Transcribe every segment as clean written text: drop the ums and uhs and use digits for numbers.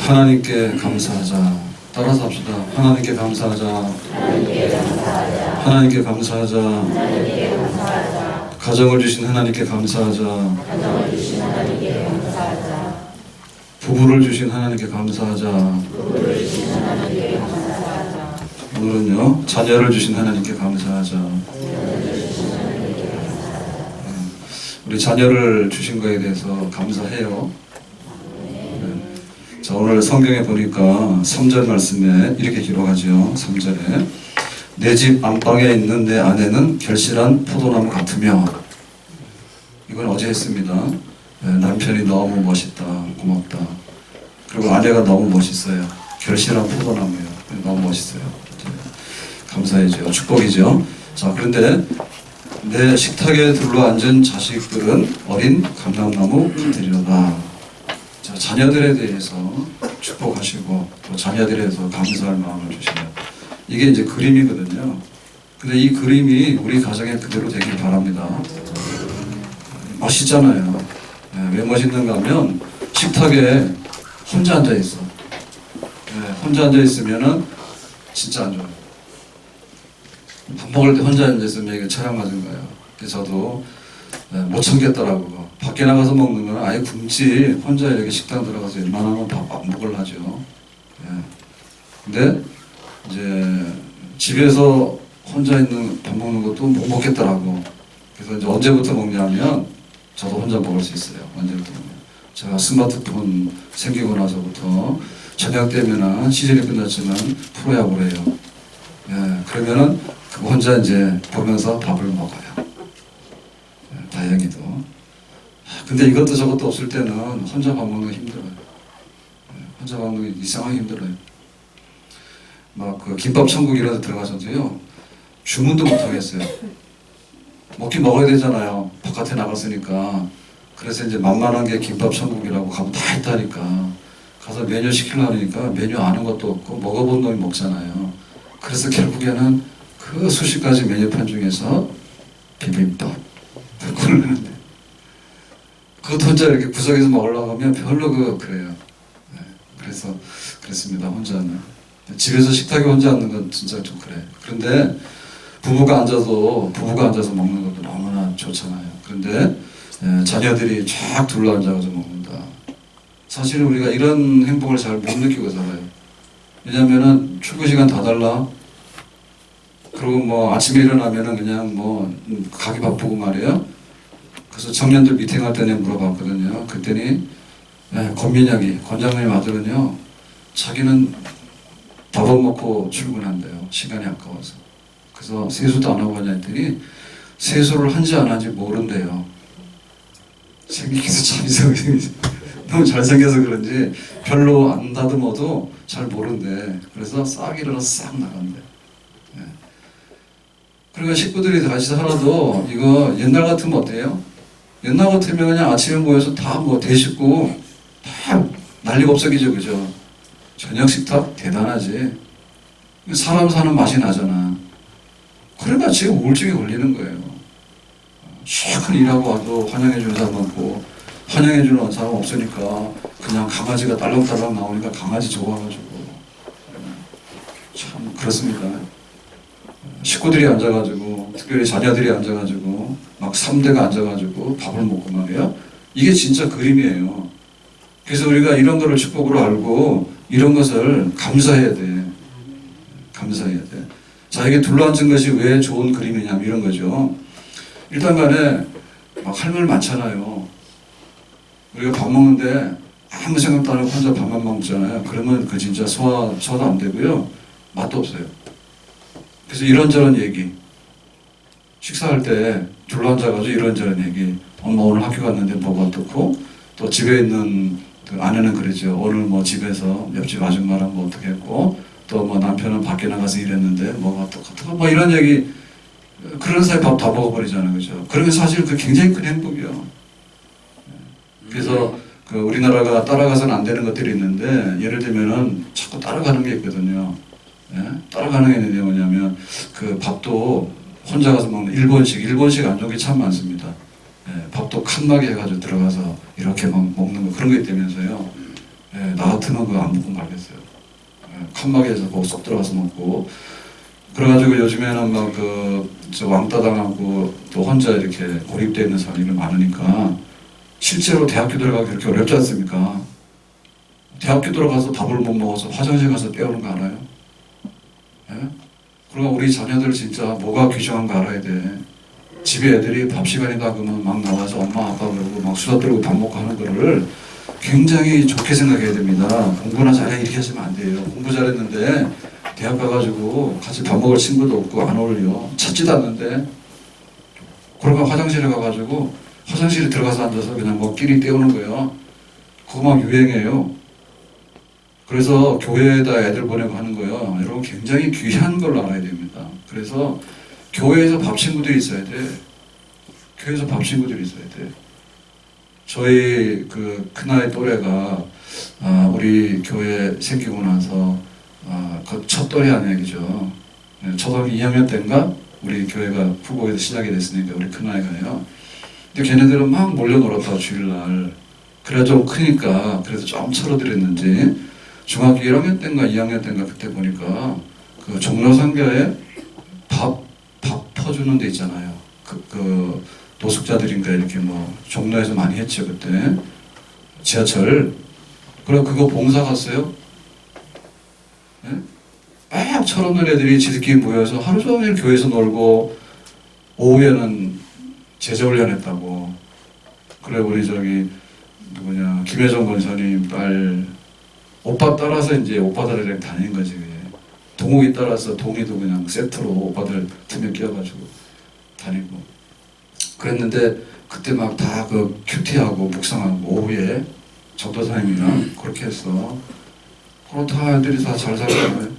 하나님께 감사하자. 따라서 합시다. 하나님께 감사하자. 하나님께 감사하자. 가정을 주신 하나님께 감사하자. 부부를 주신 하나님께 감사하자. 오늘은요, 자녀를 주신 하나님께 감사하자. 우리 자녀를 주신 거에 대해서 감사해요. 자, 오늘 성경에 보니까 3절 말씀에 이렇게 기록하죠. 3절에 내 집 안방에 있는 내 아내는 결실한 포도나무 같으며, 이건 어제 했습니다. 남편이 너무 멋있다, 고맙다. 그리고 아내가 너무 멋있어요. 결실한 포도나무예요. 너무 멋있어요. 감사해죠. 축복이죠. 자, 그런데 내 식탁에 둘러앉은 자식들은 어린 감람나무 같으리로다. 자, 자녀들에 대해서 축복하시고 또 자녀들에 대해서 감사할 마음을 주시면, 이게 이제 그림이거든요. 근데 이 그림이 우리 가정에 그대로 되길 바랍니다. 멋있잖아요. 왜 멋있는가 하면 식탁에 혼자 앉아 있어. 혼자 앉아 있으면은 진짜 안 좋아요. 밥 먹을 때 혼자 앉아 있으면 이게 체력 맞은 거예요. 그래서 저도 못 참겠더라고. 밖에 나가서 먹는 건 아예 굶지, 혼자 이렇게 식당 들어가서 웬만하면 밥 안 먹으려죠. 근데 이제 집에서 혼자 있는 밥 먹는 것도 못 먹겠더라고. 그래서 이제 언제부터 먹냐면 저도 혼자 먹을 수 있어요. 언제부터 먹냐. 제가 스마트폰 생기고 나서부터 저녁 되면은 시즌이 끝났지만 프로야구를 해요. 그러면은 혼자 이제 보면서 밥을 먹어요. 다행히도. 근데 이것도 저것도 없을 때는 혼자 밥 먹는 거 힘들어요. 혼자 밥 먹는 게 이상하게 힘들어요. 막 그 김밥 천국 이런 데 들어가서도요, 주문도 못 하겠어요. 먹긴 먹어야 되잖아요. 바깥에 나갔으니까. 그래서 이제 만만한 게 김밥 천국이라고 가면 다 있다니까. 가서 메뉴 시키려고 하니까 메뉴 아는 것도 없고 먹어본 놈이 먹잖아요. 그래서 결국에는 그 수십 가지 메뉴판 중에서 비빔밥 고르는데, 그것도 혼자 이렇게 구석에서 먹으려고 하면 별로 그래요. 그래서 그랬습니다. 혼자는. 집에서 식탁에 혼자 앉는 건 진짜 좀 그래. 그런데 부부가 앉아서 먹는 것도 너무나 좋잖아요. 그런데 자녀들이 쫙 둘러앉아서 먹는다. 사실은 우리가 이런 행복을 잘 못 느끼고 살아요. 왜냐면은 출근 시간 다 달라. 그리고 뭐 아침에 일어나면은 그냥 뭐 가기 바쁘고 말이에요. 그래서 청년들 미팅할 때 내가 물어봤거든요. 그랬더니 권민혁이 권장님 아들은요, 자기는 밥 안 먹고 출근한대요. 시간이 아까워서. 그래서 세수도 안 하고 하냐 했더니 세수를 한지 안 한지 모른대요. 생기기도 참 이상하게 생기죠. 너무 잘생겨서 그런지 별로 안 다듬어도 잘 모른대. 그래서 싹 일어나서 싹 나간대. 그러니까 식구들이 같이 살아도 이거 옛날 같으면 어때요? 옛날 같으면 그냥 아침에 모여서 다 뭐 대식구 다 난리법석이죠, 그죠? 저녁 식탁 대단하지. 사람 사는 맛이 나잖아. 그러니까 지금 우울증에 걸리는 거예요. 시큰 일하고 와도 환영해주는 사람 없고, 환영해주는 사람 없으니까 그냥 강아지가 딸랑딸랑 나오니까 강아지 좋아가지고. 참 그렇습니다. 식구들이 앉아가지고, 특별히 자녀들이 앉아가지고 막 3대가 앉아가지고 밥을 먹고 말이에요. 이게 진짜 그림이에요. 그래서 우리가 이런 거를 축복으로 알고 이런 것을 감사해야 돼. 감사해야 돼. 자, 이게 둘러앉은 것이 왜 좋은 그림이냐면 이런 거죠. 일단 간에 막 할 말 많잖아요. 우리가 밥 먹는데 아무 생각도 안 하고 혼자 밥만 먹잖아요. 그러면 그 진짜 소화도 안 되고요. 맛도 없어요. 그래서 이런저런 얘기, 식사할 때 둘러앉아가지고 이런저런 얘기, 엄마 오늘 학교 갔는데 뭐가 어떻고, 또 집에 있는 그 아내는 그러죠. 오늘 뭐 집에서 옆집 아줌마랑 뭐 어떻게 했고, 또 뭐 남편은 밖에 나가서 일했는데 뭐가 어떻고, 뭐 이런 얘기, 그런 사이 밥 다 먹어버리잖아요. 그죠? 그러면 사실 그 굉장히 큰 행복이요. 그래서 그 우리나라가 따라가서는 안 되는 것들이 있는데, 예를 들면은 자꾸 따라가는 게 있거든요. 따라가는 게 있는데 뭐냐면, 그 밥도 혼자 가서 먹는 일본식 안 좋은 게 참 많습니다. 밥도 칸막이 해가지고 들어가서 이렇게 막 먹는 거, 그런 거 있다면서요. 예, 나 같으면 그거 안 먹고 말겠어요. 예, 칸막이에서 거기 쏙 들어가서 먹고. 그래가지고 요즘에는 막 저 왕따 당하고 또 혼자 이렇게 고립되어 있는 사람이 많으니까 실제로 대학교 들어가기 그렇게 어렵지 않습니까? 대학교 들어가서 밥을 못 먹어서 화장실 가서 때우는 거 알아요? 예? 그러니까 우리 자녀들 진짜 뭐가 귀중한 거 알아야 돼. 집에 애들이 밥 시간이다 그러면 막 나와서 엄마 아빠 그러고 막 수다 떨고 밥 먹고 하는 거를 굉장히 좋게 생각해야 됩니다. 공부나 잘해 이렇게 하시면 안 돼요. 공부 잘했는데 대학 가가지고 같이 밥 먹을 친구도 없고 안 어울려. 찾지도 않는데 그러면 화장실에 가가지고 화장실에 들어가서 앉아서 그냥 뭐 끼리 때우는 거예요. 그거 막 유행해요. 그래서 교회에다 애들 보내고 하는 거예요. 여러분 굉장히 귀한 걸로 알아야 됩니다. 그래서 교회에서 밥 친구들이 있어야 돼. 교회에서 밥 친구들이 있어야 돼. 저희 그 큰아이 또래가 우리 교회 생기고 나서 그 첫 또래 아니야 얘기죠. 초등학교 2학년 때인가 우리 교회가 후보에서 시작이 됐으니까 우리 큰아이가요. 근데 걔네들은 막 몰려 놀았다 주일날. 그래 좀 크니까 그래서 좀 철어드렸는지 중학교 1학년 때인가 2학년 때인가 그때 보니까 그 종로상가에 밥 퍼주는 데 있잖아요. 그 노숙자들인가 이렇게 뭐 종로에서 많이 했죠 그때 지하철. 그래 그거 봉사 갔어요. 네? 막 철없는 애들이 지들끼리 모여서 하루 종일 교회에서 놀고 오후에는 제자훈련 했다고. 그래 우리 저기 누구냐 김혜정 권사님 딸 오빠 따라서 이제 오빠들이랑 다니는 거지. 동욱이 따라서 동이도 그냥 세트로 오빠들 틈에 끼어가지고 다니고 그랬는데 그때 막 다 그 큐티하고 묵상하고 오후에 전도사님이랑 그렇게 했어. 그럼 다 애들이 다 잘 살아요.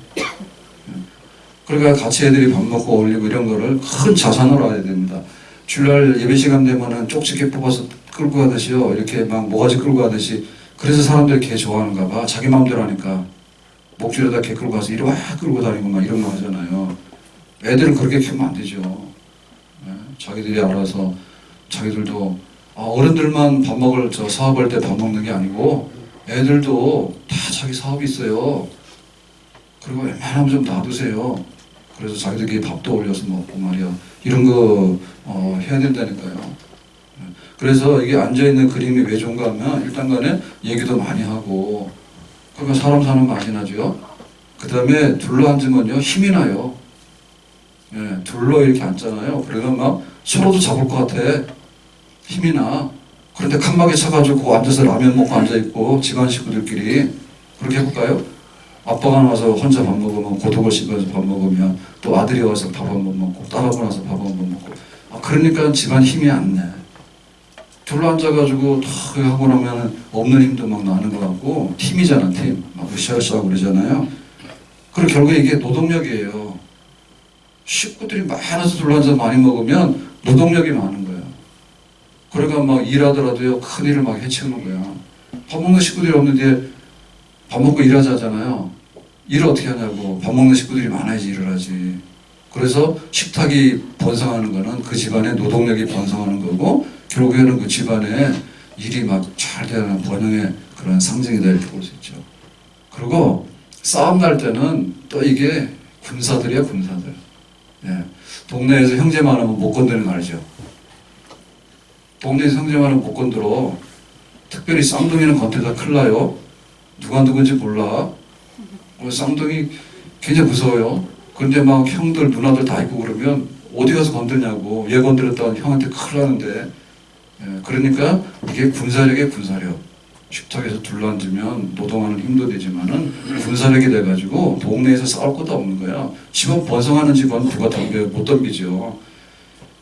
그러니까 같이 애들이 밥 먹고 어울리고 이런 거를 큰 자산으로 해야 됩니다. 주일날 예배 시간 되면은 쪽집게 뽑아서 끌고 가듯이요. 이렇게 막 모가지 끌고 가듯이. 그래서 사람들이 개 좋아하는가 봐. 자기 마음대로 하니까. 목줄에다 개 끌고 가서 이리 와 끌고 다니고 막 이런 거 하잖아요. 애들은 그렇게 키우면 안 되죠. 네? 자기들이 알아서 자기들도 어른들만 밥 먹을 사업할 때 밥 먹는 게 아니고 애들도 다 자기 사업이 있어요. 그리고 웬만하면 좀 놔두세요. 그래서 자기들끼리 밥도 올려서 먹고 말이야. 이런 거 해야 된다니까요. 그래서 이게 앉아있는 그림이 왜 좋은가 하면 일단 간에 얘기도 많이 하고 그러니까 사람 사는 맛이 나죠. 그 다음에 둘러앉으면요 힘이 나요. 예, 둘러 이렇게 앉잖아요. 그러면 막 서로도 잡을 것 같아. 힘이 나. 그런데 칸막이 쳐가지고 앉아서 라면 먹고 앉아있고 집안 식구들끼리 그렇게 해볼까요? 아빠가 나와서 혼자 밥 먹으면 고독을 씹어서 밥 먹으면 또 아들이 와서 밥 한 번 먹고 딸하고 나서 밥 한 번 먹고 그러니까 집안 힘이 안 내. 둘러 앉아가지고 탁 하고 나면 없는 힘도 막 나는 것 같고 팀이잖아 팀. 막 으쌰으쌰하고 그러잖아요. 그리고 결국에 이게 노동력이에요. 식구들이 많아서 둘러 앉아서 많이 먹으면 노동력이 많은 거야. 그러니까 막 일하더라도요 큰 일을 막 해치우는 거야. 밥 먹는 식구들이 없는데 밥 먹고 일하자 하잖아요. 일을 어떻게 하냐고. 밥 먹는 식구들이 많아야지 일을 하지. 그래서 식탁이 번성하는 거는 그 집안의 노동력이 번성하는 거고 결국에는 그 집안에 일이 막 잘 되는 번영의 그런 상징이다 이렇게 볼 수 있죠. 그리고 싸움 날 때는 또 이게 군사들이야 군사들. 예. 동네에서 형제 많으면 못 건드는 거 알죠? 동네에서 형제 많으면 못 건드려. 특별히 쌍둥이는 건드리다 큰일 나요. 누가 누군지 몰라. 쌍둥이 굉장히 무서워요. 근데 막 형들 누나들 다 있고 그러면 어디 가서 건드냐고. 얘 건드렸다가 형한테 큰일 나는데. 예, 그러니까 이게 군사력의 군사력. 식탁에서 둘러앉으면 노동하는 힘도 되지만은 군사력이 돼가지고 동네에서 싸울 것도 없는 거야. 집안 번성하는 집안 누가 못 덤비죠.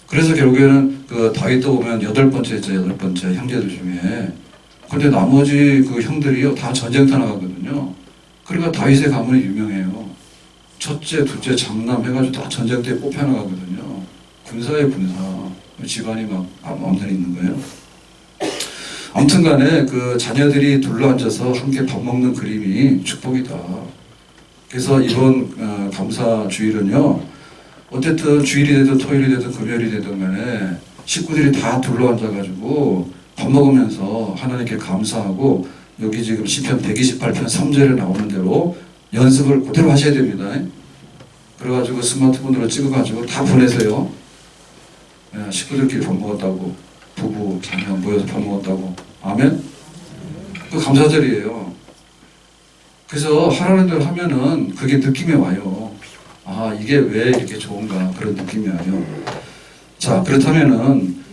그래서 결국에는 그 다윗도 보면 8번째죠. 8번째 형제들 중에. 근데 나머지 그 형들이요 다 전쟁터 나가거든요. 그러니까 다윗의 가문이 유명해요. 첫째, 둘째, 장남 해가지고 다 전쟁터에 뽑혀 나가거든요. 군사의 군사. 집안이 막 아무튼 있는 거예요. 아무튼 간에 그 자녀들이 둘러앉아서 함께 밥 먹는 그림이 축복이다. 그래서 이번 감사 주일은요. 어쨌든 주일이 되든 토요일이 되든 금요일이 되든 간에 식구들이 다 둘러앉아가지고 밥 먹으면서 하나님께 감사하고 여기 지금 시편 128편 3절에 나오는 대로 연습을 그대로 하셔야 됩니다. 그래가지고 스마트폰으로 찍어가지고 다 보내세요. 식구들끼리 밥 먹었다고, 부부 자녀 모여서 밥 먹었다고. 아멘. 그 감사절이에요. 그래서 하라는 대로 하면은 그게 느낌이 와요. 아, 이게 왜 이렇게 좋은가, 그런 느낌이 와요. 자, 그렇다면은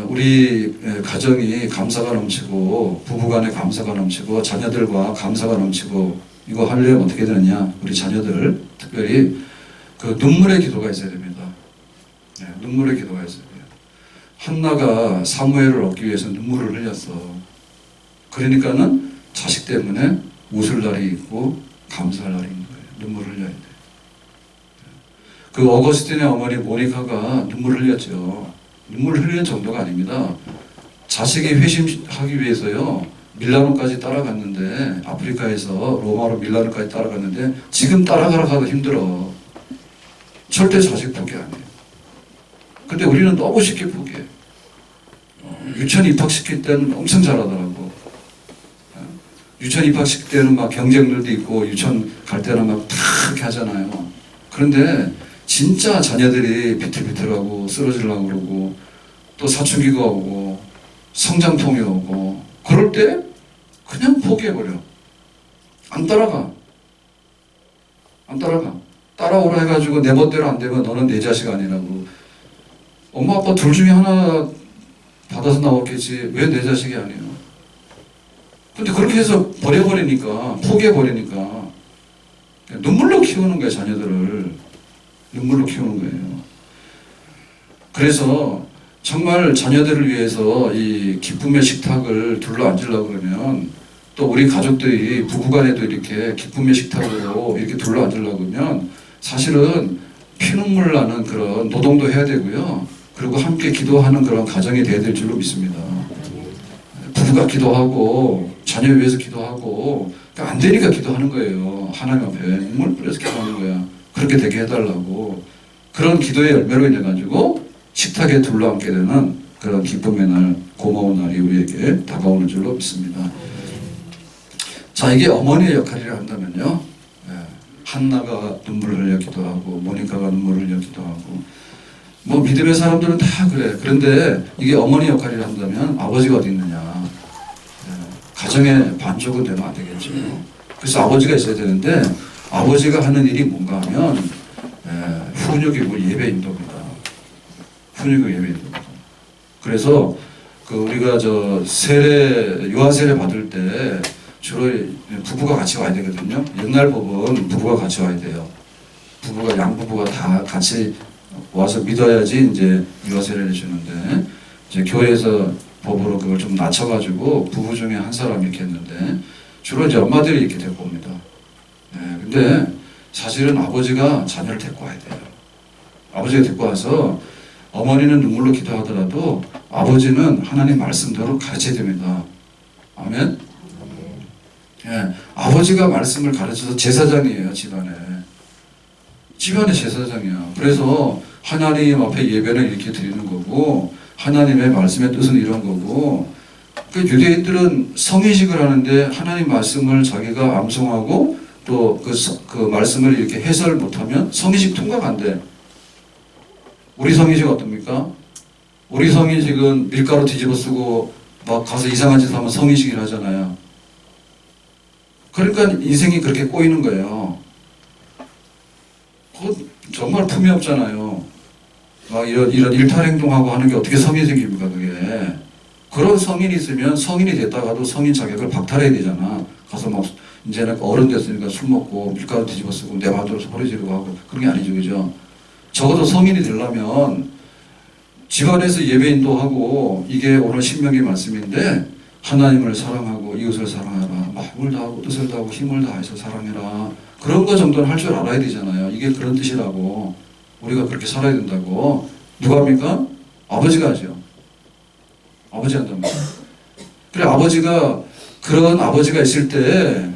우리 가정이 감사가 넘치고, 부부간에 감사가 넘치고, 자녀들과 감사가 넘치고, 이거 하려면 어떻게 되느냐? 우리 자녀들 특별히 그 눈물의 기도가 있어야 됩니다. 눈물의 기도가 있어야 돼요. 한나가 사무엘을 얻기 위해서 눈물을 흘렸어. 그러니까는 자식 때문에 웃을 날이 있고 감사할 날이 있는 거예요. 눈물을 흘려야 돼. 그 어거스틴의 어머니 모니카가 눈물을 흘렸죠. 눈물을 흘리는 정도가 아닙니다. 자식이 회심하기 위해서요, 밀라노까지 따라갔는데, 아프리카에서 로마로 밀라노까지 따라갔는데 지금 따라가라 가도 힘들어. 절대 자식 포기 안 해요. 근데 우리는 너무 쉽게 포기해. 유치원 입학시킬 때는 엄청 잘하더라고. 유치원 입학시킬 때는 막 경쟁률도 있고, 유치원 갈 때는 막 이렇게 하잖아요. 그런데 진짜 자녀들이 비틀비틀하고 쓰러지려고 그러고, 또 사춘기가 오고 성장통이 오고, 그럴 때 그냥 포기해버려. 안 따라가. 따라오라 해가지고 내 멋대로 안 되면 너는 내 자식 아니라고. 엄마 아빠 둘 중에 하나 받아서 나왔겠지 왜 내 자식이 아니에요? 근데 그렇게 해서 버려버리니까, 포기해버리니까 눈물로 키우는 거예요. 자녀들을 눈물로 키우는 거예요. 그래서 정말 자녀들을 위해서 이 기쁨의 식탁을 둘러앉으려고 그러면, 또 우리 가족들이 부부간에도 이렇게 기쁨의 식탁으로 이렇게 둘러앉으려고 그러면 사실은 피눈물 나는 그런 노동도 해야 되고요. 그리고 함께 기도하는 그런 가정이 돼야 될 줄로 믿습니다. 부부가 기도하고 자녀 위해서 기도하고, 그러니까 안 되니까 기도하는 거예요. 하나님 앞에 눈물 뿌려서 기도하는 거야. 그렇게 되게 해달라고. 그런 기도의 열매로 인해 가지고 식탁에 둘러앉게 되는 그런 기쁨의 날, 고마운 날이 우리에게 다가오는 줄로 믿습니다. 자, 이게 어머니의 역할이라 한다면요, 한나가 눈물을 흘려 기도하고, 모니카가 눈물을 흘려 기도하고, 뭐 믿음의 사람들은 다 그래. 그런데 이게 어머니 역할이라 한다면 아버지가 어디 있느냐? 가정의 반쪽은 되면 안 되겠죠. 그래서 아버지가 있어야 되는데, 아버지가 하는 일이 뭔가 하면 훈육이고 예배 인도입니다. 훈육이고 예배 인도입니다. 그래서 그 우리가 저 세례, 유아 세례 받을 때 주로 부부가 같이 와야 되거든요. 옛날 법은 부부가 같이 와야 돼요. 부부가, 양부부가 다 같이 와서 믿어야지 이제 유아 세례를 주는데, 이제 교회에서 법으로 그걸 좀 낮춰가지고 부부 중에 한 사람이 이렇게 했는데, 주로 이제 엄마들이 이렇게 데리고 옵니다. 근데 사실은 아버지가 자녀를 데리고 와야 돼요. 아버지가 데리고 와서 어머니는 눈물로 기도하더라도 아버지는 하나님 말씀대로 가르쳐야 됩니다. 아멘? 아버지가 말씀을 가르쳐서 제사장이에요. 집안의 제사장이야. 그래서 하나님 앞에 예배는 이렇게 드리는 거고, 하나님의 말씀의 뜻은 이런 거고. 그 유대인들은 성의식을 하는데 하나님 말씀을 자기가 암송하고 또 그 말씀을 이렇게 해설 못하면 성의식 통과가 안 돼. 우리 성의식 어떻습니까? 우리 성의식은 밀가루 뒤집어 쓰고 막 가서 이상한 짓 하면 성의식이라 하잖아요. 그러니까 인생이 그렇게 꼬이는 거예요. 그거 정말 품이 없잖아요. 막 이런 일탈 행동하고 하는 게 어떻게 성의식입니까, 그게. 그런 성인이 있으면 성인이 됐다가도 성인 자격을 박탈해야 되잖아. 가서 막 이제는 어른 됐으니까 술 먹고 밀가루 뒤집어 쓰고 내 마음대로 소리 지르고 하고 그런 게 아니죠, 그죠? 적어도 성인이 되려면 집안에서 예배 인도하고, 이게 오늘 신명기 말씀인데, 하나님을 사랑하고 이웃을 사랑하라, 마음을 다하고 뜻을 다하고 힘을 다해서 사랑해라, 그런 거 정도는 할 줄 알아야 되잖아요. 이게 그런 뜻이라고. 우리가 그렇게 살아야 된다고. 누가 합니까? 아버지가 하죠. 아버지 한답니다. 그래, 아버지가, 그런 아버지가 있을 때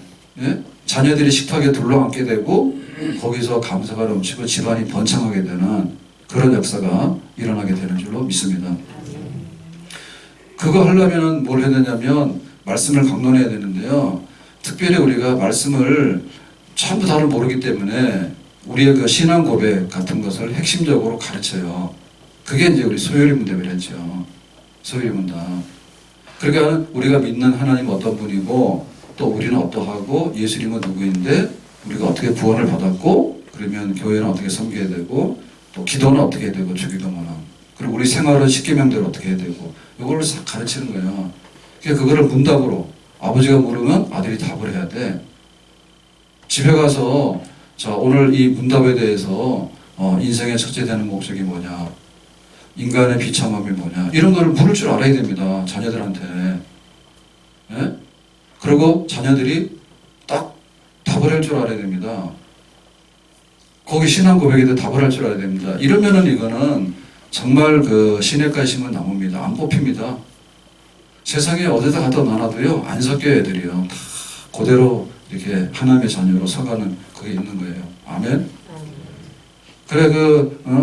자녀들이 식탁에 둘러앉게 되고 거기서 감사가 넘치고 집안이 번창하게 되는 그런 역사가 일어나게 되는 줄로 믿습니다. 그거 하려면 뭘 해야 되냐면 말씀을 강론해야 되는데요. 특별히 우리가 말씀을 전부 다를 모르기 때문에 우리의 그 신앙 고백 같은 것을 핵심적으로 가르쳐요. 그게 이제 우리 소요리 문답이랬죠. 소요리 문답. 그러니까 우리가 믿는 하나님 어떤 분이고 또 우리는 어떠하고 예수님은 누구인데 우리가 어떻게 구원을 받았고 그러면 교회는 어떻게 섬겨야 되고 또 기도는 어떻게 해야 되고 주기도문은 그리고 우리 생활은 십계명대로 어떻게 해야 되고 이걸 싹 가르치는 거예요. 그러니까 그거를 문답으로 아버지가 물으면 아들이 답을 해야 돼. 집에 가서 자 오늘 이 문답에 대해서 인생의 첫째 되는 목적이 뭐냐 인간의 비참함이 뭐냐 이런 거를 물을 줄 알아야 됩니다. 자녀들한테. 예? 그리고 자녀들이 딱 답을 할 줄 알아야 됩니다. 거기 신앙 고백에도 답을 할 줄 알아야 됩니다. 이러면은 이거는 정말 그 시냇가에 심은 나무입니다. 안 뽑힙니다. 세상에 어디다 갖다 놔놔도요 안 섞여요 애들이요. 다 그대로 이렇게 하나님의 자녀로 서가는 그게 있는 거예요. 아멘. 그래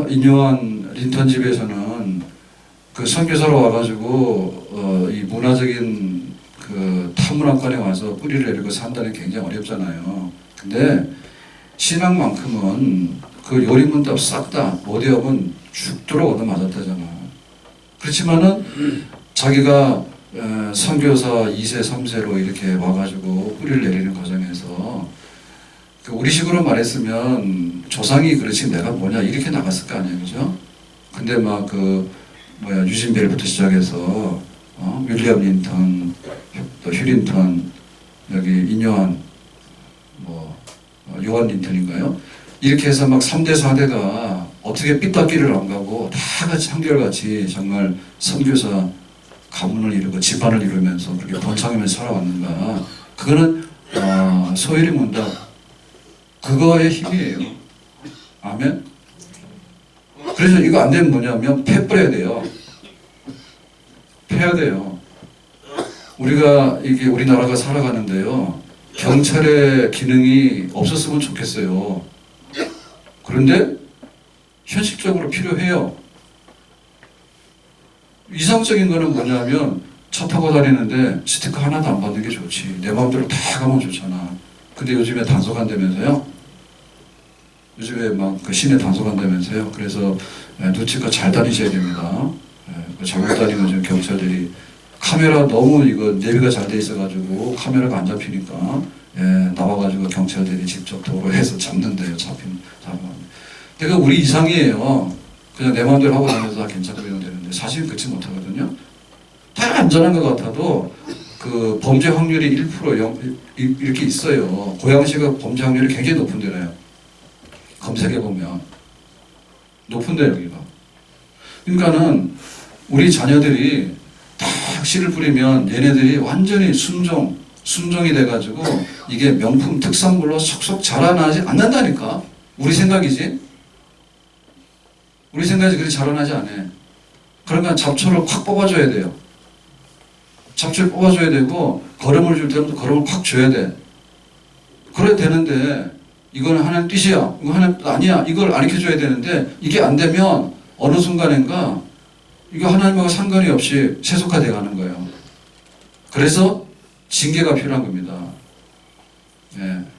인요한 린턴 집에서는 그 선교사로 와가지고 이 문화적인 그 타문화권에 와서 뿌리를 내리고 산다는 게 굉장히 어렵잖아요. 근데 신앙만큼은 그 요리문답 싹 다 모대업은 죽도록 얻어맞았다잖아. 그렇지만은 자기가 선교사 2세, 3세로 이렇게 와가지고 뿌리를 내리는 과정에서 그 우리식으로 말했으면 조상이 그렇지 내가 뭐냐 이렇게 나갔을 거 아니에요, 그죠? 근데 막 유진벨부터 시작해서 윌리엄 린턴, 또 휴린턴, 여기 인요한 요한 린턴인가요? 이렇게 해서 막 3대, 4대가 어떻게 삐딱기를 안 가고 다 같이 한결같이 정말 선교사 가문을 이루고 집안을 이루면서 그렇게 번창하면서 살아왔는가. 그거는 소요리 문답 그거의 힘이에요. 아멘. 그래서 이거 안 되면 뭐냐면 패버려야 돼요. 패야 돼요. 우리가 이게 우리나라가 살아가는데요. 경찰의 기능이 없었으면 좋겠어요. 그런데 현실적으로 필요해요. 이상적인 거는 뭐냐면 차 타고 다니는데 스티커 하나도 안 받는 게 좋지. 내 마음대로 다 가면 좋잖아. 근데 요즘에 단속한다면서요? 요즘에 막 그 시내 단속한다면서요? 그래서 눈치껏 잘 다니셔야 됩니다. 잘못 다니면 지금 경찰들이 카메라 너무 이거 내비가 잘 돼 있어가지고 카메라가 안 잡히니까 나와가지고 경찰들이 직접 도로에서 잡는데요. 잡히면. 그러니까 우리 이상이에요. 그냥 내 마음대로 하고 다녀서 다 괜찮고 이러면 되는데 사실은 그렇지 못하거든요. 다 안전한 것 같아도 그 범죄 확률이 1% 이렇게 있어요. 고양시가 범죄 확률이 굉장히 높은 데래요. 검색해보면 높은데 여기가. 그러니까는 우리 자녀들이 딱 씨를 뿌리면 얘네들이 완전히 순종이 돼가지고 이게 명품 특산물로 속속 자라나지 않는다니까. 우리 생각이지. 우리 생각이 그렇게 자라나지 않아. 그러니까 잡초를 확 뽑아줘야 돼요. 잡초를 뽑아줘야 되고 걸음을 줄 때는 걸음을 확 줘야 돼. 그래야 되는데 이거는 하나님 뜻이야. 이거 하나님 뜻 아니야. 이걸 가르쳐줘야 되는데 이게 안 되면 어느 순간인가 이거 하나님하고 상관이 없이 세속화돼 가는 거예요. 그래서 징계가 필요한 겁니다.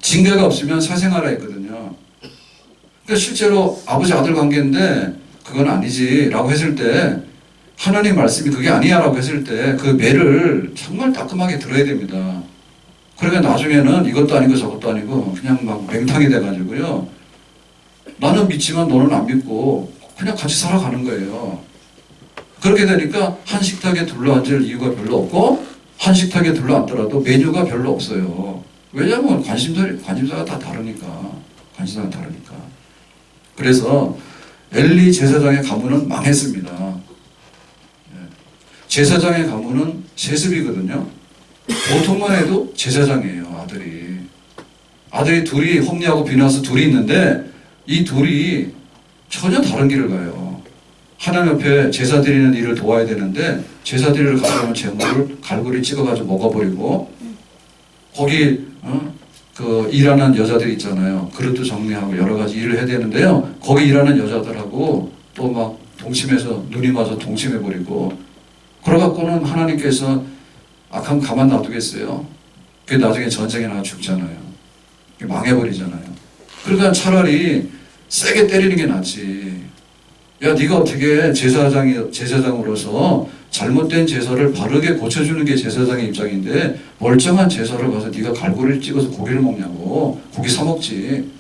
징계가 없으면 사생활화 했거든요. 그러니까 실제로 아버지 아들 관계인데 그건 아니지 라고 했을 때 하나님 말씀이 그게 아니야 라고 했을 때 그 매를 정말 따끔하게 들어야 됩니다. 그러니까 나중에는 이것도 아니고 저것도 아니고 그냥 막 맹탕이 돼가지고요. 나는 믿지만 너는 안 믿고 그냥 같이 살아가는 거예요. 그렇게 되니까 한 식탁에 둘러앉을 이유가 별로 없고 한 식탁에 둘러앉더라도 메뉴가 별로 없어요. 왜냐하면 관심사가 다 다르니까. 관심사가 다르니까. 그래서 엘리 제사장의 가문은 망했습니다. 제사장의 가문은 세습이거든요. 보통만 해도 제사장이에요. 아들이 둘이 홈리하고 비나스 둘이 있는데 이 둘이 전혀 다른 길을 가요. 하나님 옆에 제사 드리는 일을 도와야 되는데 제사 드리러 가려면 재물을 갈고리 찍어가지고 먹어버리고 거기 그 일하는 여자들 있잖아요. 그릇도 정리하고 여러 가지 일을 해야 되는데요. 거기 일하는 여자들하고 또 막 동침해서 눈이 맞아 동침해버리고 그래갖고는 하나님께서 악하면 가만 놔두겠어요? 그게 나중에 전쟁에 나가 죽잖아요. 그게 망해버리잖아요. 그러니까 차라리 세게 때리는 게 낫지. 야, 네가 어떻게 제사장으로서 잘못된 제사를 바르게 고쳐주는 게 제사장의 입장인데 멀쩡한 제사를 가서 네가 갈고리를 찍어서 고기를 먹냐고. 고기 사 먹지.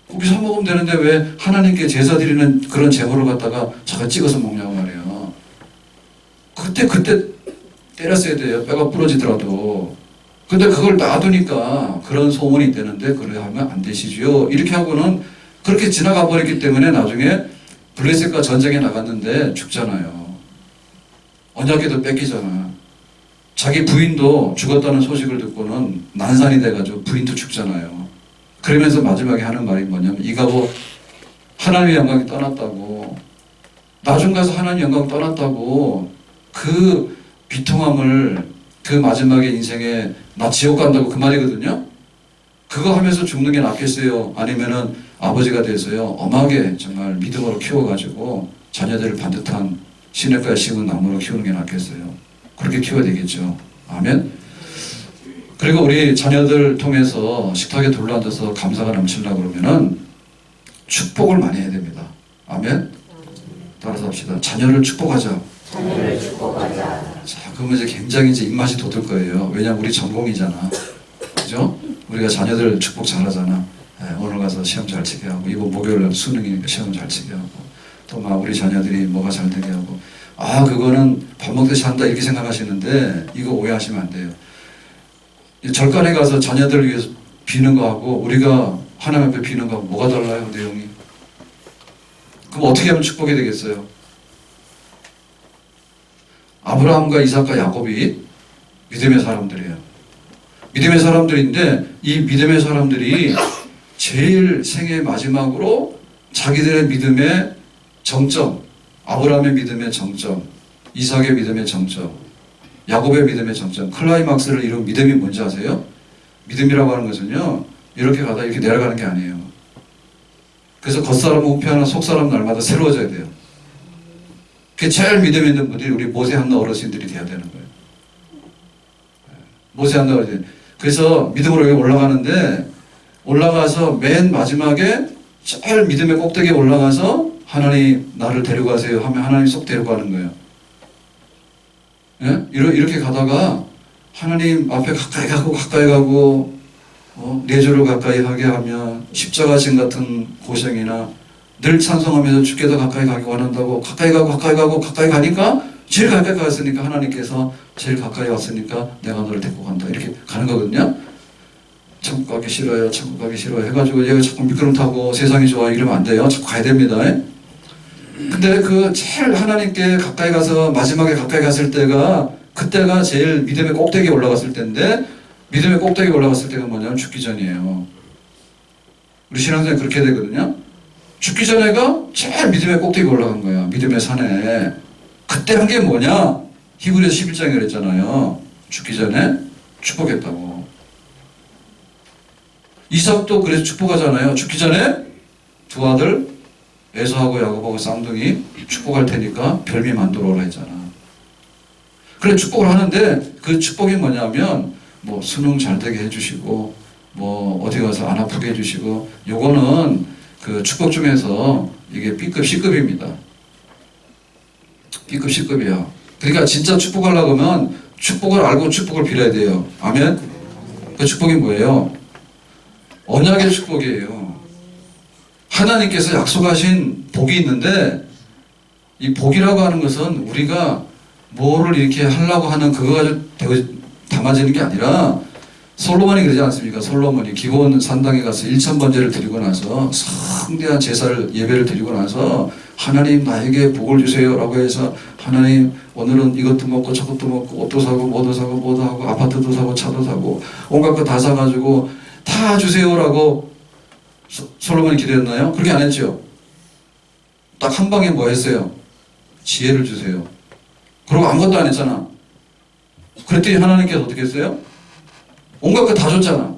고기 사 먹으면 되는데 왜 하나님께 제사 드리는 그런 제물을 갖다가 자가 찍어서 먹냐고 말이에요. 그때 때렸어야 돼요. 뼈가 부러지더라도. 근데 그걸 놔두니까 그런 소문이 되는데 그래 하면 안 되시지요. 이렇게 하고는 그렇게 지나가 버렸기 때문에 나중에 블레셋과 전쟁에 나갔는데 죽잖아요. 언약궤도 뺏기잖아. 자기 부인도 죽었다는 소식을 듣고는 난산이 돼가지고 부인도 죽잖아요. 그러면서 마지막에 하는 말이 뭐냐면 이가보 하나님의 영광이 떠났다고, 나중 가서 하나님의 영광 떠났다고 그 비통함을 그 마지막에 인생에 나 지옥 간다고 그 말이거든요. 그거 하면서 죽는 게 낫겠어요? 아니면은 아버지가 돼서요 엄하게 정말 믿음으로 키워가지고 자녀들을 반듯한 시냇가에 심은 나무로 키우는 게 낫겠어요? 그렇게 키워야 되겠죠. 아멘. 그리고 우리 자녀들 통해서 식탁에 둘러앉아서 감사가 넘치려고 그러면은 축복을 많이 해야 됩니다. 아멘. 따라서 합시다. 자녀를 축복하자. 자녀를 축복하자. 자, 그러면 이제 굉장히 이제 입맛이 돋을 거예요. 왜냐면 우리 전공이잖아. 그죠? 우리가 자녀들 축복 잘하잖아. 네, 오늘 가서 시험 잘 치게 하고, 이번 목요일날 수능이니까 시험 잘 치게 하고, 또 막 우리 자녀들이 뭐가 잘 되게 하고, 아, 그거는 밥 먹듯이 한다 이렇게 생각하시는데, 이거 오해하시면 안 돼요. 절간에 가서 자녀들을 위해서 비는 거하고, 우리가 하나님 앞에 비는 거하고 뭐가 달라요, 내용이? 그럼 어떻게 하면 축복이 되겠어요? 아브라함과 이삭과 야곱이 믿음의 사람들이에요. 믿음의 사람들인데 이 믿음의 사람들이 제일 생애 마지막으로 자기들의 믿음의 정점, 아브라함의 믿음의 정점, 이삭의 믿음의 정점, 야곱의 믿음의 정점, 클라이막스를 이룬 믿음이 뭔지 아세요? 믿음이라고 하는 것은요, 이렇게 가다 이렇게 내려가는 게 아니에요. 그래서 겉사람은 우편하나 속사람은 날마다 새로워져야 돼요. 그게 제일 믿음 있는 분들이 우리 모세 한나 어르신들이 돼야 되는 거예요. 모세 한나 어르신. 그래서 믿음으로 여기 올라가는데, 올라가서 맨 마지막에 제일 믿음의 꼭대기에 올라가서 하나님 나를 데리고 가세요 하면 하나님 쏙 데리고 가는 거예요. 예? 이렇게 가다가 하나님 앞에 가까이 가고 내조를 가까이 하게 하면 십자가신 같은 고생이나 늘 찬송하면서 주께 더 가까이 가기 원한다고 가까이 가니까 제일 가까이 갔으니까 하나님께서 제일 가까이 왔으니까 내가 너를 데리고 간다 이렇게 가는 거거든요. 천국 가기 싫어요, 천국 가기 싫어요 해가지고 얘가 자꾸 미끄럼 타고 세상이 좋아 이러면 안 돼요. 자꾸 가야 됩니다. 근데 그 제일 하나님께 가까이 가서 마지막에 가까이 갔을 때가 그때가 제일 믿음의 꼭대기에 올라갔을 때인데, 믿음의 꼭대기에 올라갔을 때가 뭐냐면 죽기 전이에요. 우리 신앙생활 그렇게 되거든요. 죽기 전에가 제일 믿음의 꼭대기에 올라간 거야. 믿음의 산에. 그때 한 게 뭐냐? 히브리서 11장에 그랬잖아요. 죽기 전에 축복했다고. 이삭도 그래서 축복하잖아요. 죽기 전에 두 아들 에서하고 야곱하고 쌍둥이 축복할 테니까 별미 만들어 오라 했잖아. 그래 축복을 하는데 그 축복이 뭐냐면 뭐 수능 잘 되게 해주시고 뭐 어디 가서 안 아프게 해주시고, 요거는 그 축복 중에서 이게 B급 C급입니다. B급 C급이야. 그러니까 진짜 축복하려고 하면 축복을 알고 축복을 빌어야 돼요. 아멘. 그 축복이 뭐예요? 언약의 축복이에요. 하나님께서 약속하신 복이 있는데, 이 복이라고 하는 것은 우리가 뭐를 이렇게 하려고 하는 그거 가지고 담아지는 게 아니라, 솔로몬이 그러지 않습니까? 솔로몬이 기본 산당에 가서 1000번제를 드리고 나서 성대한 제사를 예배를 드리고 나서 하나님 나에게 복을 주세요 라고 해서, 하나님 오늘은 이것도 먹고 저것도 먹고 옷도 사고 뭐도 사고 뭐도 하고 아파트도 사고 차도 사고 온갖 거 다 사가지고 다 주세요 라고 솔로몬이 기도했나요? 그렇게 안 했죠. 딱 한 방에 뭐 했어요? 지혜를 주세요. 그리고 아무것도 안 했잖아. 그랬더니 하나님께서 어떻게 했어요? 온갖 거 다 줬잖아.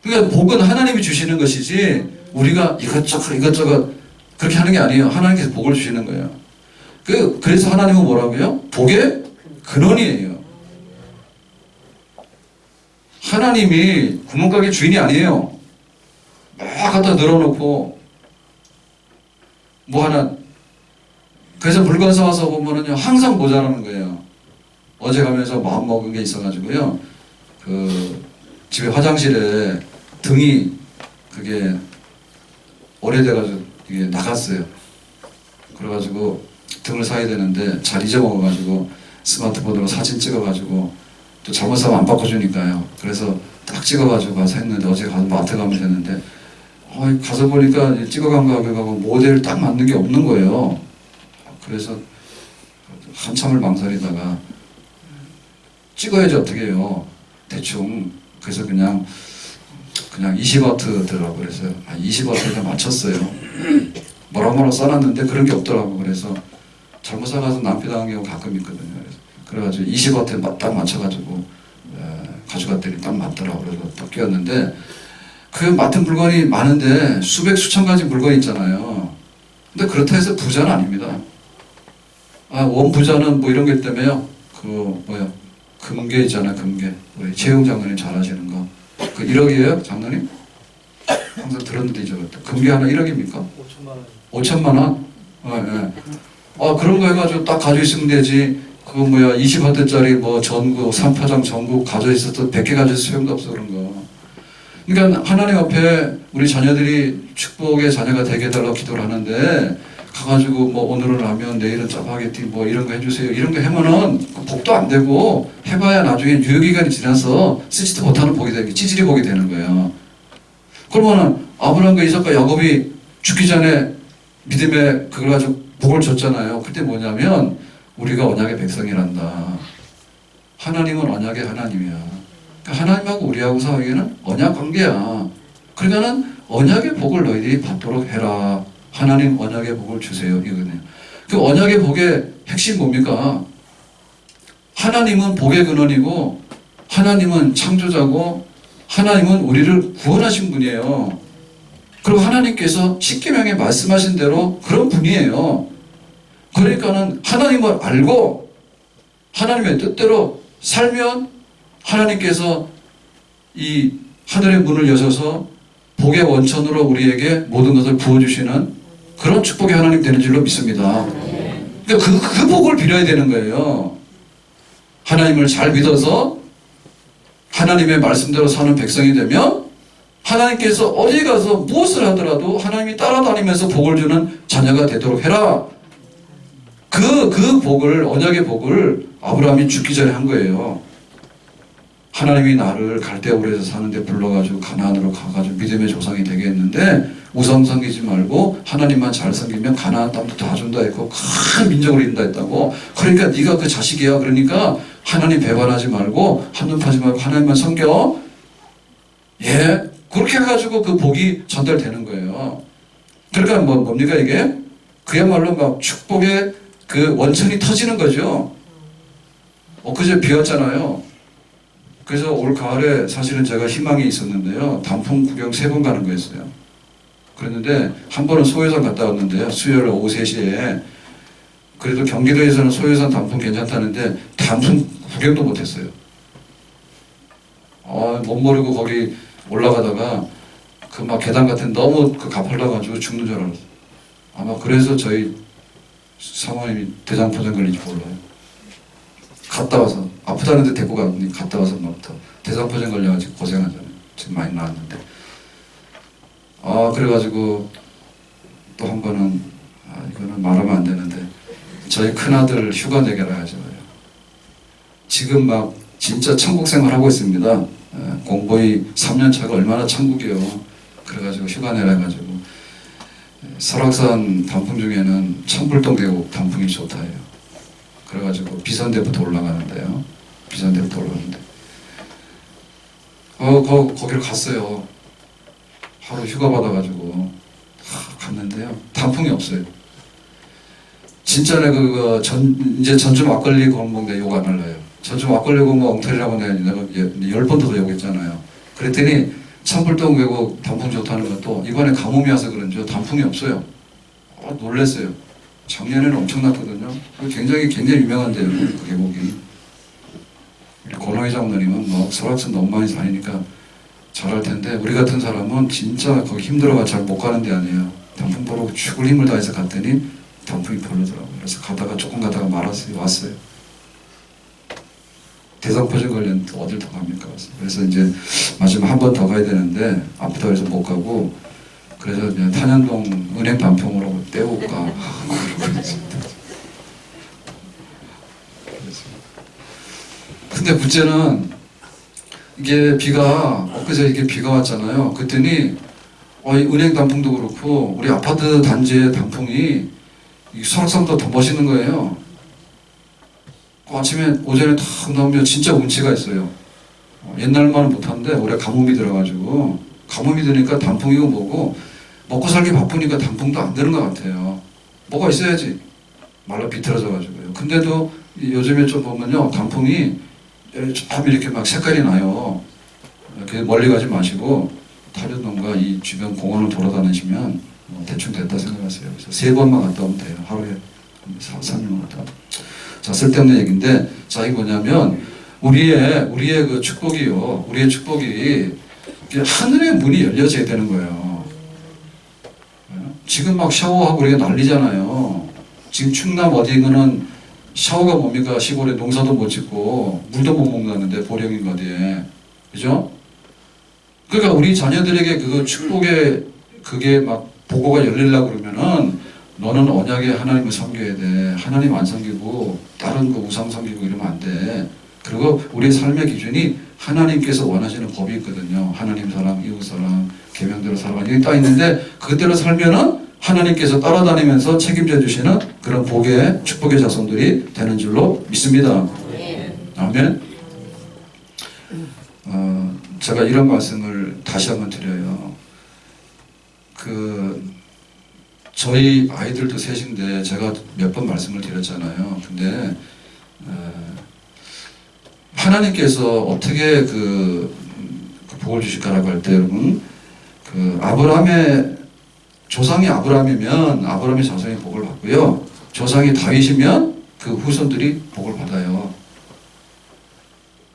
그러니까 복은 하나님이 주시는 것이지 우리가 이것저것 그렇게 하는 게 아니에요. 하나님께서 복을 주시는 거예요. 그래서 하나님은 뭐라고요? 복의 근원이에요. 하나님이 구멍가게 주인이 아니에요. 막 갖다 늘어놓고 뭐 하나. 그래서 물건 사와서 보면은요 항상 모자라는 거예요. 어제 가면서 마음 먹은 게 있어가지고요. 그 집에 화장실에 등이 그게 오래돼가지고 이게 나갔어요. 그래가지고 등을 사야 되는데 잘 잊어먹어가지고 스마트폰으로 사진 찍어가지고 또 잘못 사면 안 바꿔주니까요. 그래서 딱 찍어가지고 가서 했는데 어제 가서 마트 가면 됐는데 가서 보니까 찍어간 거하고 모델 딱 맞는 게 없는 거예요. 그래서 한참을 망설이다가 찍어야지 어떻게 해요. 대충 그래서 그냥 20W더라고. 그래서 20W에다 맞췄어요. 뭐라 써놨는데 그런 게 없더라고. 그래서 잘못 사가서 낭비 당한 경우 가끔 있거든요. 그래가지고 20W에 딱 맞춰가지고 가져갔더니 딱 맞더라고. 그래서 딱 끼웠는데 그 맡은 물건이 많은데 수천 가지 물건이 있잖아요. 근데 그렇다 해서 부자는 아닙니다. 원부자는 뭐 이런 게 때문에요. 금괴 있잖아요. 금괴. 우리 최용 장로님 잘 아시는 거. 그 1억이에요, 장로님? 항상 들었는데 잊어버렸다. 금괴 하나 1억입니까? 5천만 원. 5천만 원? 예. 그런 거 해가지고 딱 가지고 있으면 되지. 그거 20화대짜리 전국, 3파장 전국 가지고 있어도 100개 가지고 있어도 소용도 없어, 그런 거. 그러니까 하나님 앞에 우리 자녀들이 축복의 자녀가 되게 해달라고 기도를 하는데 가가지고 오늘은 라면 내일은 짜파게티 이런 거 해주세요. 이런 거 하면은 복도 안 되고 해봐야 나중에 유효기간이 지나서 쓰지도 못하는 복이 되는 게 찌질이 복이 되는 거예요. 그러면은 아브라함과 이삭과 야곱이 죽기 전에 믿음에 그걸 가지고 복을 줬잖아요. 그때 뭐냐면 우리가 언약의 백성이란다. 하나님은 언약의 하나님이야. 그러니까 하나님하고 우리하고 사이에는 언약 관계야. 그러니까는 언약의 복을 너희들이 받도록 해라. 하나님 언약의 복을 주세요. 이거거든요. 그 언약의 복의 핵심 뭡니까? 하나님은 복의 근원이고 하나님은 창조자고 하나님은 우리를 구원하신 분이에요. 그리고 하나님께서 십계명에 말씀하신 대로 그런 분이에요. 그러니까는 하나님을 알고 하나님의 뜻대로 살면 하나님께서 이 하늘의 문을 여셔서 복의 원천으로 우리에게 모든 것을 부어주시는 그런 축복의 하나님 되는 줄로 믿습니다. 그러니까 그 복을 빌어야 되는 거예요. 하나님을 잘 믿어서 하나님의 말씀대로 사는 백성이 되면 하나님께서 어디 가서 무엇을 하더라도 하나님이 따라다니면서 복을 주는 자녀가 되도록 해라. 그 복을, 언약의 복을 아브라함이 죽기 전에 한 거예요. 하나님이 나를 갈대아우르에서 사는데 불러가지고 가나안으로 가가지고 믿음의 조상이 되게 했는데 우상 섬기지 말고 하나님만 잘 섬기면 가나안 땅도 다 준다 했고 큰 민족을 이룬다 했다고. 그러니까 네가 그 자식이야. 그러니까 하나님 배반하지 말고 한눈 파지 말고 하나님만 섬겨. 그렇게 해가지고 그 복이 전달되는 거예요. 그러니까 뭡니까 이게? 그야말로 막 축복의 그 원천이 터지는 거죠. 그제 비 왔잖아요. 그래서 올 가을에 사실은 제가 희망이 있었는데요. 단풍 구경 3번 가는 거였어요. 그랬는데 한 번은 소요산 갔다 왔는데요. 수요일 오후 3시에. 그래도 경기도에서는 소요산 단풍 괜찮다는데 단풍 구경도 못했어요. 못 모르고 거기 올라가다가 그 막 계단 같은 너무 그 가팔라가지고 죽는 줄 알았어요. 아마 그래서 저희 사모님이 대장포장 걸린지 몰라요. 갔다 와서 아프다는데 데리고 갔다 와서 막부터 대장포장 걸려가지고 고생하잖아요. 지금 많이 나왔는데 그래가지고 또 한 번은 이거는 말하면 안 되는데 저희 큰아들 휴가 내게라 하죠. 지금 막 진짜 천국 생활 하고 있습니다. 공보이 3년 차가 얼마나 천국이에요. 그래가지고 휴가 내라 해가지고 설악산 단풍 중에는 천불동 계곡 단풍이 좋다 해요. 그래가지고 비선대부터 올라가는데요. 비선대부터 올라가는데 거기를 갔어요. 하루 휴가 받아가지고 갔는데요. 단풍이 없어요. 진짜네. 이제 전주 막걸리 골목 내 욕 안 할래요. 전주 막걸리 골목 엉터리라고 내가 10번 더 욕했잖아요. 그랬더니 천불동 계곡 단풍 좋다는 것도 이번에 가뭄이 와서 그런지 단풍이 없어요. 놀랬어요. 작년에는 엄청났거든요. 굉장히 유명한데요, 그 계곡이. 우리 권호희 장로님은 뭐 설악산 너무 많이 다니니까 잘할 텐데, 우리 같은 사람은 진짜 거기 힘들어가 잘 못 가는 데 아니에요. 단풍 보러 죽을 힘을 다해서 갔더니 단풍이 별로더라고요. 그래서 조금 가다가 말았어요. 왔어요. 대상포진 걸렸는데 어딜 더 갑니까? 그래서 이제 마지막 한 번 더 가야 되는데 아프다고 해서 못 가고, 그래서 그냥 탄현동 은행 단풍으로 떼올까. 근데 문제는 이게 엊그제 이게 비가 왔잖아요. 그랬더니 이 은행 단풍도 그렇고 우리 아파트 단지의 단풍이 이 설악산보다 더 멋있는 거예요. 아침에 오전에 탁 나오면 진짜 운치가 있어요. 옛날만은 못하는데 올해 가뭄이 들어가지고, 가뭄이 드니까 단풍이고 뭐고 먹고 살기 바쁘니까 단풍도 안 되는 것 같아요. 뭐가 있어야지. 말라 비틀어져가지고요. 근데도 요즘에 좀 보면요, 단풍이 참 이렇게 막 색깔이 나요. 이렇게 멀리 가지 마시고 타련동과 이 주변 공원을 돌아다니시면 대충 됐다 생각하세요. 그래서 3번만 갔다 오면 돼요. 하루에 3일만 갔다 오면. 자, 쓸데없는 얘기인데, 자, 이게 뭐냐면 우리의 그 축복이요. 우리의 축복이 하늘의 문이 열려져야 되는 거예요. 지금 막 샤워하고 우리가 난리잖아요. 지금 충남 어디는 샤워가 뭡니까? 시골에 농사도 못 짓고 물도 못 먹는다는데, 보령인가 어디에. 그죠? 그러니까 우리 자녀들에게 그 축복의 그게 막 보고가 열리려고 그러면은 너는 언약의 하나님을 섬겨야 돼. 하나님 안 섬기고 다른 거 우상 섬기고 이러면 안 돼. 그리고 우리의 삶의 기준이 하나님께서 원하시는 법이 있거든요. 하나님 사랑, 이웃 사랑, 계명대로 살아가는 여기 딱 있는데, 그대로 살면은 하나님께서 따라다니면서 책임져 주시는 그런 복의 축복의 자손들이 되는 줄로 믿습니다. 아멘. 제가 이런 말씀을 다시 한번 드려요. 저희 아이들도 셋인데 제가 몇 번 말씀을 드렸잖아요. 근데 하나님께서 어떻게 그 복을 주실까라고 할 때, 여러분, 아브라함의 조상이 아브라함이면 아브라함의 자손이 복을 받고요, 조상이 다윗이면 그 후손들이 복을 받아요.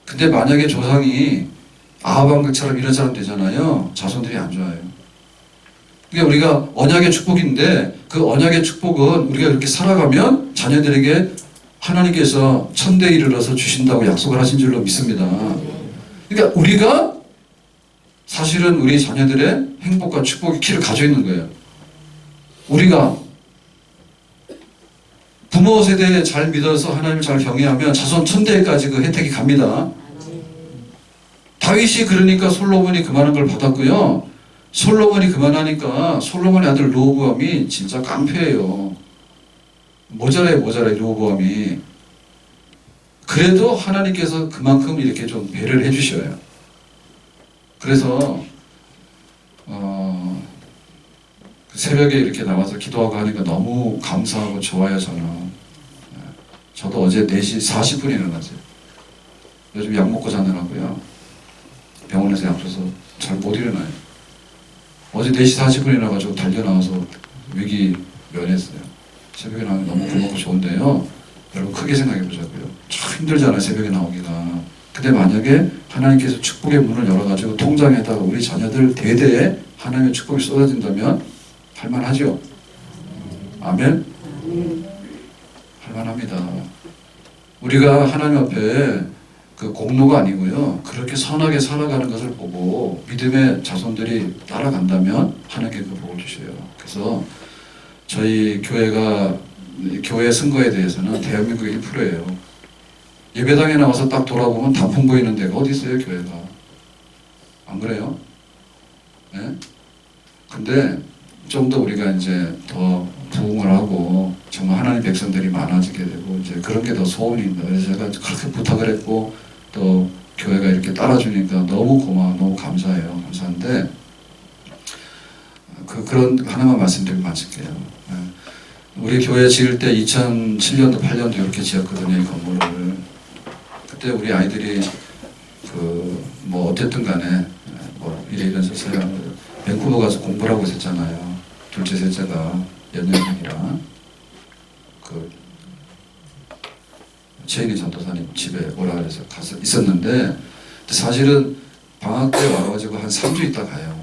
근데 만약에 조상이 아하방처럼 이런 사람 되잖아요. 자손들이 안 좋아요. 그러니까 우리가 언약의 축복인데, 그 언약의 축복은 우리가 이렇게 살아가면 자녀들에게 하나님께서 천대에 이르러서 주신다고 약속을 하신 줄로 믿습니다. 그러니까 우리가 사실은 우리 자녀들의 행복과 축복의 키를 가지고 있는 거예요. 우리가 부모 세대에 잘 믿어서 하나님을 잘 경외하면 자손 천대까지 그 혜택이 갑니다. 다윗이 그러니까 솔로몬이 그만한 걸 받았고요. 솔로몬이 그만하니까 솔로몬의 아들 르호보암이 진짜 깡패예요. 모자라요, 르호보암이. 그래도 하나님께서 그만큼 이렇게 좀 배려를 해주셔요. 그래서 새벽에 이렇게 나와서 기도하고 하니까 너무 감사하고 좋아요. 저도 어제 4시 40분에 일어났어요. 요즘 약 먹고 자느라고요. 병원에서 약 줘서 잘 못 일어나요. 어제 4시 40분에 일어나가지고 달려나와서 위기 면했어요. 새벽에 나오면 너무 고맙고 좋은데요. 여러분 크게 생각해 보자고요. 참 힘들잖아요, 새벽에 나오기가. 근데 만약에 하나님께서 축복의 문을 열어가지고 통장에다가 우리 자녀들 대대에 하나님의 축복이 쏟아진다면 할만하죠? 아멘? 할만합니다. 우리가 하나님 앞에 그 공로가 아니고요, 그렇게 선하게 살아가는 것을 보고 믿음의 자손들이 따라간다면 하나님께 그 복을 주셔요. 그래서 저희 교회가 교회 선거에 대해서는 대한민국의 1%예요. 예배당에 나와서 딱 돌아보면 단풍 보이는 데가 어디 있어요, 교회가? 안 그래요? 네? 근데 좀 더 우리가 이제 더 부흥을 하고 정말 하나님 백성들이 많아지게 되고 이제 그런 게 더 소원입니다. 그래서 제가 그렇게 부탁을 했고 또 교회가 이렇게 따라주니까 너무 고마워, 너무 감사해요. 감사한데 그런 하나만 말씀드리고 마칠게요. 우리 교회 지을 때 2007년도 8년도 이렇게 지었거든요, 이 건물을. 그때 우리 아이들이 뭐 어쨌든 간에 뭐 이래 저래서 밴쿠버 가서 공부를 하고 있었잖아요. 둘째 셋째가 연년생이라. 그 최인희 전도사님 집에 오라 그래서 가서 있었는데 사실은 방학 때 와가지고 한 3주 있다 가요.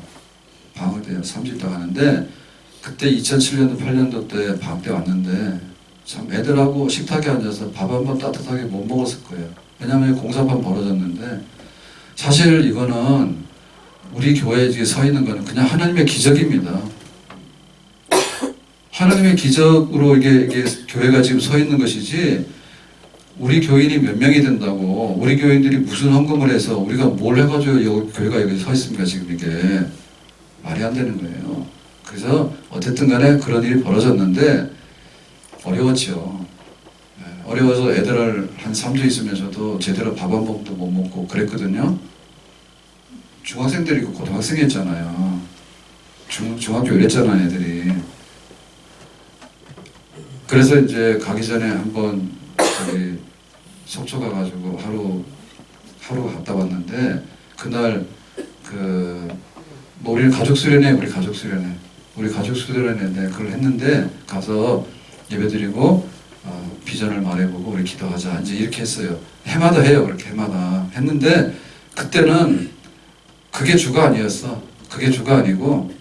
방학 때 3주 있다 가는데 그때 2007년도 8년도 때 방학 때 왔는데 참 애들하고 식탁에 앉아서 밥 한 번 따뜻하게 못 먹었을 거예요. 왜냐하면 공사판 벌어졌는데 사실 이거는 우리 교회에 서 있는 거는 그냥 하나님의 기적입니다. 하나님의 기적으로 이게 교회가 지금 서 있는 것이지 우리 교인이 몇 명이 된다고 우리 교인들이 무슨 헌금을 해서 우리가 뭘 해가지고 교회가 여기 서 있습니까? 지금 이게 말이 안 되는 거예요. 그래서 어쨌든 간에 그런 일이 벌어졌는데 어려웠죠. 어려워서 애들을 한 3주 있으면서도 제대로 밥 한 번도 못 먹고 그랬거든요. 중학생들이고 고등학생이었잖아요. 중학교 이랬잖아요, 애들이. 그래서 이제 가기 전에 한번 저기 속초 가가지고 하루 갔다 왔는데 그날 뭐 우리는 가족 수련회 우리 가족 수련회인데 그걸 했는데 가서 예배드리고 비전을 말해보고 우리 기도하자 이제 이렇게 했어요. 해마다 해요. 그렇게 해마다 했는데 그때는 그게 주가 아니었어. 그게 주가 아니고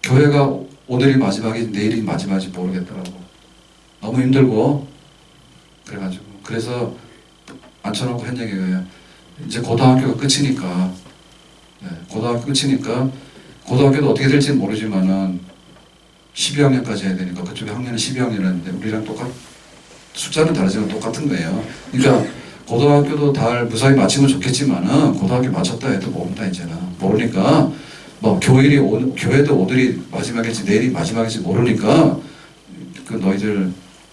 교회가 오늘이 마지막인지 내일이 마지막인지 모르겠더라고. 너무 힘들고 그래가지고 그래서 앉혀놓고 한 얘기가 이제 고등학교가 끝이니까 고등학교 끝이니까 고등학교도 어떻게 될지는 모르지만은 12학년까지 해야 되니까 그쪽에 학년은 12학년이었는데 우리랑 숫자는 다르지만 똑같은 거예요. 그러니까 고등학교도 다 무사히 마치면 좋겠지만은 고등학교 마쳤다 해도 모른다 이제는 모르니까 뭐 교회도 오늘이 마지막일지 내일이 마지막일지 모르니까 그 너희들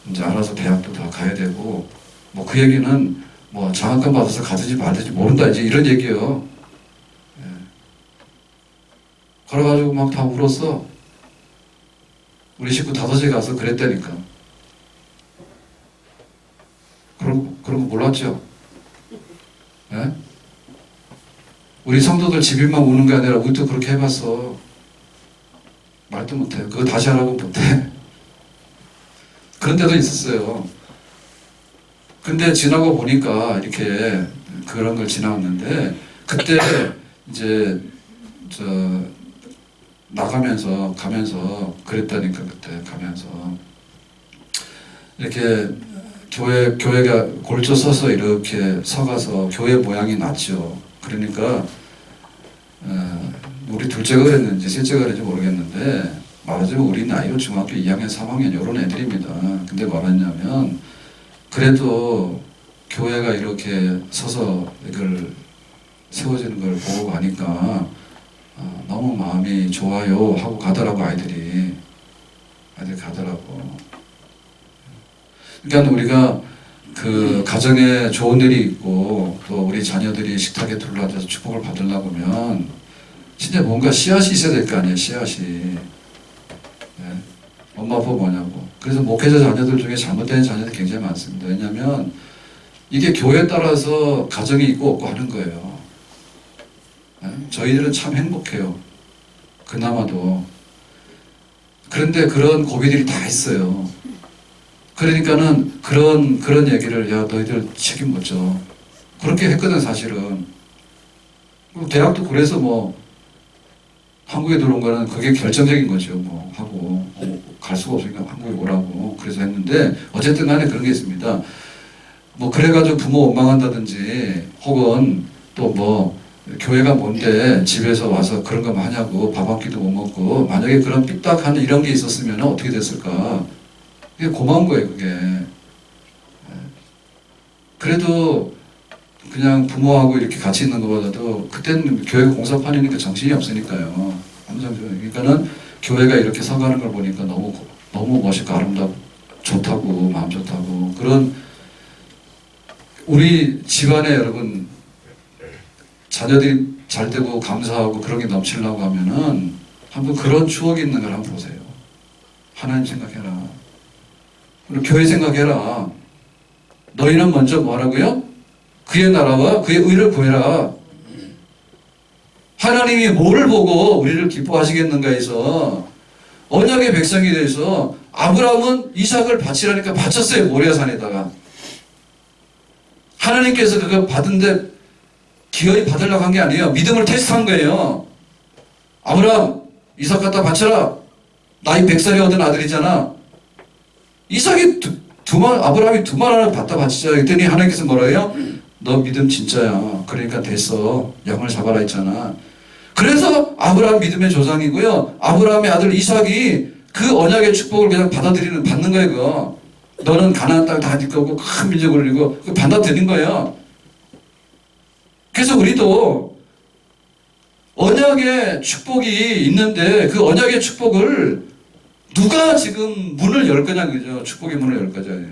이제 알아서 대학도 다 가야 되고 뭐 그 얘기는 뭐 장학금 받아서 가든지 말든지 모른다 이제 이런 얘기예요. 그래가지고 막 다 울었어. 우리 식구 5이 가서 그랬다니까. 그런 거 몰랐죠? 예? 우리 성도들 집일만 우는 게 아니라 우리도 그렇게 해봤어. 말도 못해. 그거 다시 하라고 못해. 그런 데도 있었어요. 근데 지나고 보니까 이렇게 그런 걸 지나왔는데 그때 이제 가면서 그랬다니까 그때 가면서 이렇게 교회가 골조 서서 이렇게 서가서 교회 모양이 났죠. 그러니까 우리 둘째가 그랬는지 셋째가 그랬는지 모르겠는데 말하자면 우리 나이로 중학교 2학년 3학년 이런 애들입니다. 근데 말하냐면 그래도 교회가 이렇게 서서 이걸 세워지는 걸 보고 가니까 너무 마음이 좋아요 하고 가더라고 아이들이 가더라고. 그러니까 우리가 그 가정에 좋은 일이 있고 또 우리 자녀들이 식탁에 둘러앉아서 축복을 받으려고 하면 진짜 뭔가 씨앗이 있어야 될 거 아니에요. 씨앗이. 엄마 아빠 뭐냐고. 그래서 목회자 자녀들 중에 잘못된 자녀들이 굉장히 많습니다. 왜냐하면 이게 교회에 따라서 가정이 있고 없고 하는 거예요. 저희들은 참 행복해요. 그나마도. 그런데 그런 고비들이 다 있어요. 그러니까는 그런 얘기를 야 너희들 책임 못 져. 그렇게 했거든 사실은. 대학도 그래서 뭐 한국에 들어온 거는 그게 결정적인 거죠. 뭐 하고 갈 수가 없으니까 한국에 오라고 그래서 했는데 어쨌든 간에 그런 게 있습니다. 뭐 그래가지고 부모 원망한다든지 혹은 또 뭐 교회가 뭔데 집에서 와서 그런 거 하냐고 밥 한 끼도 못 먹고 만약에 그런 삐딱한 이런 게 있었으면 어떻게 됐을까. 그게 고마운 거예요 그게. 그래도 그냥 부모하고 이렇게 같이 있는 것보다도 그때는 교회가 공사판이니까 정신이 없으니까요. 그러니까는 교회가 이렇게 서가는 걸 보니까 너무 멋있고 아름답고 좋다고 마음 좋다고 그런 우리 집안에 여러분 자녀들이 잘 되고 감사하고 그런 게 넘치려고 하면은 한번 그런 추억이 있는 걸 한번 보세요. 하나님 생각해라. 그리고 교회 생각해라. 너희는 먼저 뭐 하라고요? 그의 나라와 그의 의를 구해라. 하나님이 뭐를 보고 우리를 기뻐하시겠는가 해서 언약의 백성이 돼서 아브라함은 이삭을 바치라니까 바쳤어요. 모리아산에다가. 하나님께서 그거 받은데 기어이 받으려고 한 게 아니에요. 믿음을 테스트한 거예요. 아브라함 이삭 갖다 바쳐라. 나이 100살이 얻은 아들이잖아. 이삭이 아브라함이 두 말 하나 갖다 바치자 했더니 하나님께서 뭐라 해요? 너 믿음 진짜야. 그러니까 됐어. 양을 잡아라 했잖아. 그래서 아브라함 믿음의 조상이고요. 아브라함의 아들 이삭이 그 언약의 축복을 그냥 받는 거예요. 그거. 너는 가나안 땅 다 네 거고 큰 민족을 이루고 받아들인 거예요. 그래서 우리도 언약의 축복이 있는데 그 언약의 축복을 누가 지금 문을 열 거냐 그죠? 축복의 문을 열 거잖아요.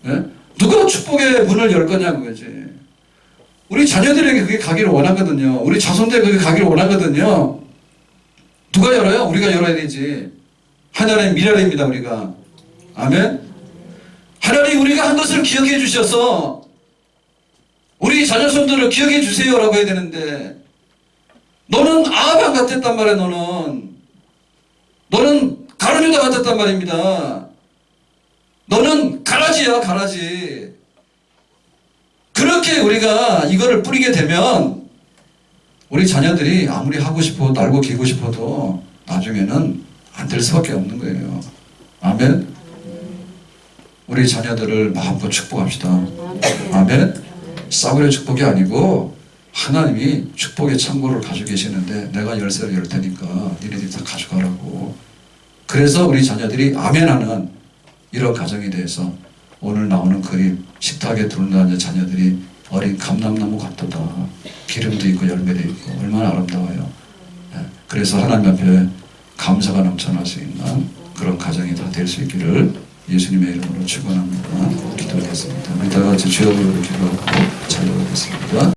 네? 누가 축복의 문을 열 거냐 그거지. 우리 자녀들에게 그게 가기를 원하거든요. 우리 자손들 그게 가기를 원하거든요. 누가 열어요? 우리가 열어야 되지. 하나님의 미랄입니다, 우리가. 아멘. 하나님 우리가 한 것을 기억해 주셔서 우리 자녀손들을 기억해 주세요라고 해야 되는데 너는 아합 같았단 말이야. 너는 가룟유다 같았단 말입니다. 너는 가라지야, 가라지. 그렇게 우리가 이거를 뿌리게 되면 우리 자녀들이 아무리 하고 싶어도 날고 기고 싶어도 나중에는 안 될 수밖에 없는 거예요. 아멘. 우리 자녀들을 마음껏 축복합시다. 아멘. 싸구려 축복이 아니고 하나님이 축복의 창고를 가지고 계시는데 내가 열쇠를 열 테니까 니네들이 다 가져가라고. 그래서 우리 자녀들이 아멘하는 이런 가정에 대해서 오늘 나오는 그림, 식탁에 둘러앉은 자녀들이 어린 감람나무 같도다. 기름도 있고 열매도 있고 얼마나 아름다워요. 그래서 하나님 앞에 감사가 넘쳐날 수 있는 그런 가정이 다 될 수 있기를 예수님의 이름으로 축원합니다. 기도하겠습니다. 우리 다 같이 주여 부르고 기도하고 찬양하겠습니다.